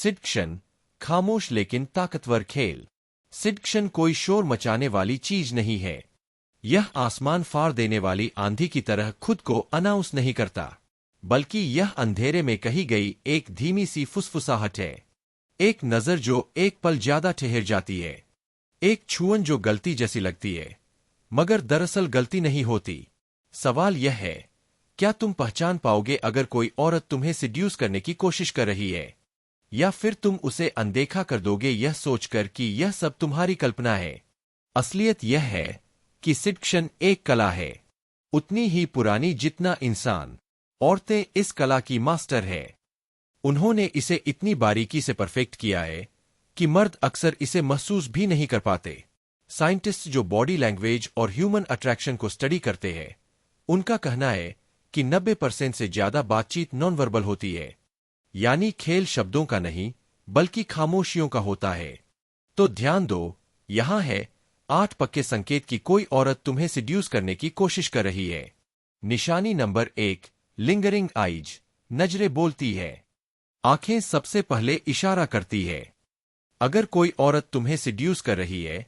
Seduction, खामोश लेकिन ताकतवर खेल। सिडक्शन कोई शोर मचाने वाली चीज नहीं है। यह आसमान फाड़ देने वाली आंधी की तरह खुद को अनाउंस नहीं करता, बल्कि यह अंधेरे में कही गई एक धीमी सी फुसफुसाहट है। एक नजर जो एक पल ज्यादा ठहर जाती है, एक छुअन जो गलती जैसी लगती है, मगर दरअसल गलती नहीं होती। सवाल यह है, क्या तुम पहचान पाओगे अगर कोई औरत तुम्हें सिड्यूस करने की कोशिश कर रही है, या फिर तुम उसे अनदेखा कर दोगे यह सोचकर कि यह सब तुम्हारी कल्पना है? असलियत यह है कि सिडक्शन एक कला है, उतनी ही पुरानी जितना इंसान। औरतें इस कला की मास्टर है। उन्होंने इसे इतनी बारीकी से परफेक्ट किया है कि मर्द अक्सर इसे महसूस भी नहीं कर पाते। साइंटिस्ट जो बॉडी लैंग्वेज और ह्यूमन अट्रैक्शन को स्टडी करते हैं, उनका कहना है कि 90% से ज्यादा बातचीत नॉन वर्बल होती है, यानी खेल शब्दों का नहीं बल्कि खामोशियों का होता है। तो ध्यान दो, यहां है 8 पक्के संकेत कि कोई औरत तुम्हें सिड्यूस करने की कोशिश कर रही है। निशानी नंबर 1, लिंगरिंग आइज, नजरें बोलती है। आंखें सबसे पहले इशारा करती है। अगर कोई औरत तुम्हें सिड्यूस कर रही है,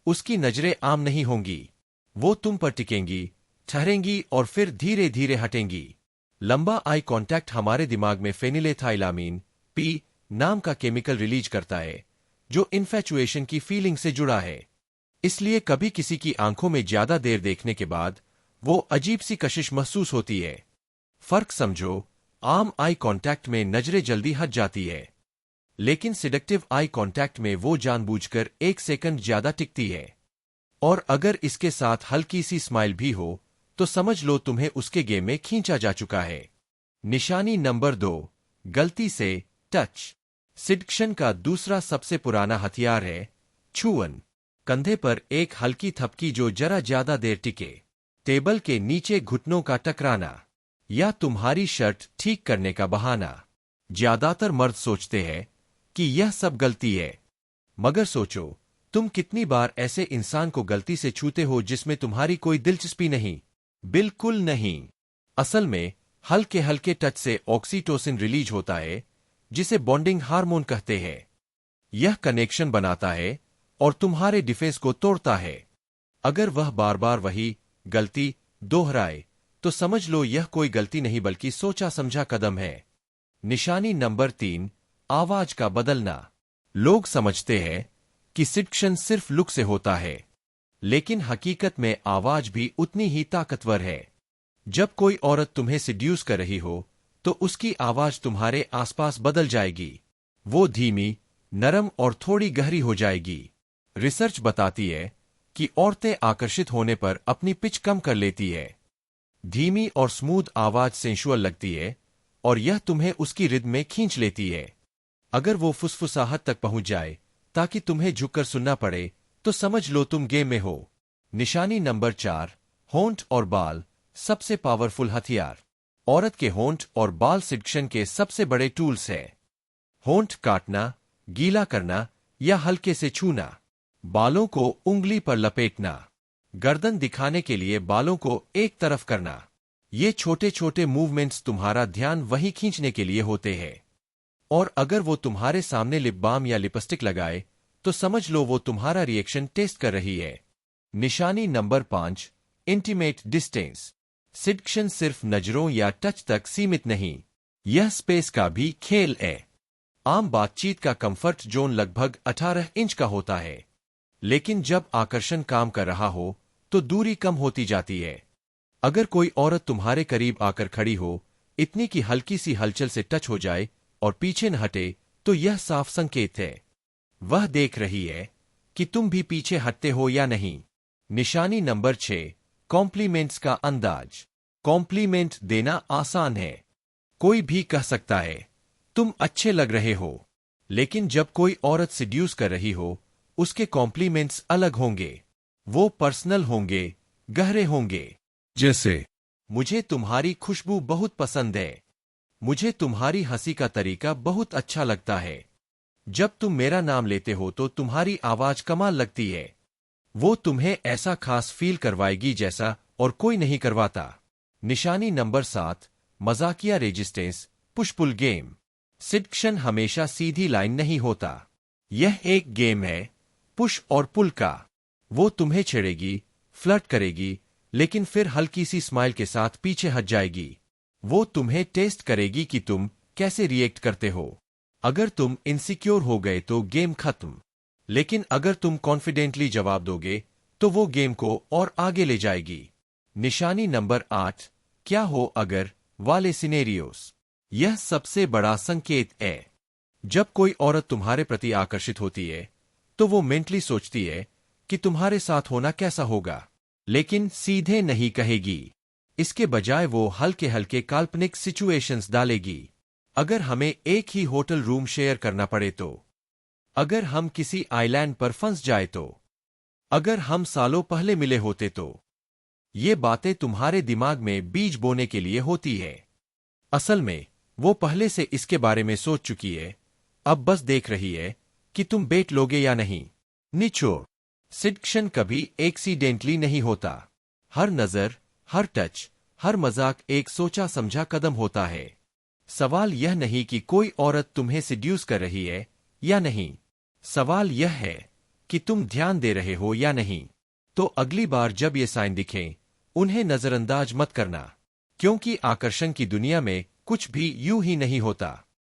उसकी नजरें आम नहीं होंगी। वो तुम पर टिकेंगी, ठहरेंगी और फिर धीरे धीरे हटेंगी। लंबा आई कांटेक्ट हमारे दिमाग में फेनिलेथाइलामीन पी नाम का केमिकल रिलीज करता है, जो इन्फैचुएशन की फीलिंग से जुड़ा है। इसलिए कभी किसी की आंखों में ज्यादा देर देखने के बाद वो अजीब सी कशिश महसूस होती है। फर्क समझो, आम आई कांटेक्ट में नजरें जल्दी हट जाती है, लेकिन सिडक्टिव आई कांटेक्ट में वो जानबूझकर 1 सेकंड ज्यादा टिकती है। और अगर इसके साथ हल्की सी स्माइल भी हो, तो समझ लो तुम्हें उसके गेम में खींचा जा चुका है। निशानी नंबर 2, गलती से टच। सिडक्शन का दूसरा सबसे पुराना हथियार है छुअन। कंधे पर एक हल्की थपकी जो जरा ज्यादा देर टिके, टेबल के नीचे घुटनों का टकराना, या तुम्हारी शर्ट ठीक करने का बहाना। ज्यादातर मर्द सोचते हैं कि यह सब गलती है, मगर सोचो, तुम कितनी बार ऐसे इंसान को गलती से छूते हो जिसमें तुम्हारी कोई दिलचस्पी नहीं? बिल्कुल नहीं। असल में हल्के हल्के टच से ऑक्सीटोसिन रिलीज होता है, जिसे बॉन्डिंग हार्मोन कहते हैं। यह कनेक्शन बनाता है और तुम्हारे डिफेंस को तोड़ता है। अगर वह बार बार वही गलती दोहराए, तो समझ लो यह कोई गलती नहीं बल्कि सोचा समझा कदम है। निशानी नंबर 3, आवाज का बदलना। लोग समझते हैं कि सिडक्शन सिर्फ लुक से होता है, लेकिन हकीकत में आवाज भी उतनी ही ताकतवर है। जब कोई औरत तुम्हें सिड्यूस कर रही हो, तो उसकी आवाज तुम्हारे आसपास बदल जाएगी। वो धीमी, नरम और थोड़ी गहरी हो जाएगी। रिसर्च बताती है कि औरतें आकर्षित होने पर अपनी पिच कम कर लेती है। धीमी और स्मूथ आवाज सेंशुअल लगती है और यह तुम्हें उसकी रिद्म में खींच लेती है। अगर वो फुसफुसाहट तक पहुंच जाए ताकि तुम्हें झुककर सुनना पड़े, तो समझ लो तुम गेम में हो। निशानी नंबर 4, होंठ और बाल, सबसे पावरफुल हथियार। औरत के होंठ और बाल सिडक्शन के सबसे बड़े टूल्स है। होंठ काटना, गीला करना या हल्के से छूना, बालों को उंगली पर लपेटना, गर्दन दिखाने के लिए बालों को एक तरफ करना। ये छोटे छोटे मूवमेंट्स तुम्हारा ध्यान वहीं खींचने के लिए होते हैं। और अगर वो तुम्हारे सामने लिप बाम या लिपस्टिक लगाए, तो समझ लो वो तुम्हारा रिएक्शन टेस्ट कर रही है। निशानी नंबर 5, इंटीमेट डिस्टेंस। सिडक्शन सिर्फ नजरों या टच तक सीमित नहीं, यह स्पेस का भी खेल है। आम बातचीत का कंफर्ट जोन लगभग 18 इंच का होता है, लेकिन जब आकर्षण काम कर रहा हो तो दूरी कम होती जाती है। अगर कोई औरत तुम्हारे करीब आकर खड़ी हो, इतनी की हल्की सी हलचल से टच हो जाए और पीछे न हटे, तो यह साफ संकेत है वह देख रही है कि तुम भी पीछे हटते हो या नहीं। निशानी नंबर 6, कॉम्प्लीमेंट्स का अंदाज। कॉम्प्लीमेंट देना आसान है। कोई भी कह सकता है तुम अच्छे लग रहे हो, लेकिन जब कोई औरत सिड्यूस कर रही हो, उसके कॉम्प्लीमेंट्स अलग होंगे। वो पर्सनल होंगे, गहरे होंगे। जैसे, मुझे तुम्हारी खुशबू बहुत पसंद है, मुझे तुम्हारी हंसी का तरीका बहुत अच्छा लगता है, जब तुम मेरा नाम लेते हो तो तुम्हारी आवाज कमाल लगती है। वो तुम्हें ऐसा खास फील करवाएगी जैसा और कोई नहीं करवाता। निशानी नंबर 7, मजाकिया resistance, push pull game. Seduction हमेशा सीधी लाइन नहीं होता। यह एक गेम है, पुश और पुल का। वो तुम्हें छेड़ेगी, फ्लर्ट करेगी, लेकिन फिर हल्की सी स्माइल के साथ पीछे हट जाएगी। वो तुम्हें टेस्ट करेगी कि तुम कैसे रिएक्ट करते हो। अगर तुम इनसिक्योर हो गए तो गेम खत्म, लेकिन अगर तुम कॉन्फिडेंटली जवाब दोगे तो वो गेम को और आगे ले जाएगी। निशानी नंबर 8, क्या हो अगर वाले सिनेरियोस। यह सबसे बड़ा संकेत है। जब कोई औरत तुम्हारे प्रति आकर्षित होती है तो वो मेंटली सोचती है कि तुम्हारे साथ होना कैसा होगा, लेकिन सीधे नहीं कहेगी। इसके बजाय वो हल्के हल्के काल्पनिक सिचुएशंस डालेगी। अगर हमें एक ही होटल रूम शेयर करना पड़े तो, अगर हम किसी आइलैंड पर फंस जाए तो, अगर हम सालों पहले मिले होते तो, ये बातें तुम्हारे दिमाग में बीज बोने के लिए होती है। असल में वो पहले से इसके बारे में सोच चुकी है, अब बस देख रही है कि तुम बेट लोगे या नहीं। निचोड़, सिडक्शन कभी एक्सीडेंटली नहीं होता। हर नजर, हर टच, हर मजाक एक सोचा समझा कदम होता है। सवाल यह नहीं कि कोई औरत तुम्हें सिड्यूस कर रही है या नहीं, सवाल यह है कि तुम ध्यान दे रहे हो या नहीं। तो अगली बार जब ये साइन दिखें, उन्हें नजरअंदाज मत करना, क्योंकि आकर्षण की दुनिया में कुछ भी यूं ही नहीं होता।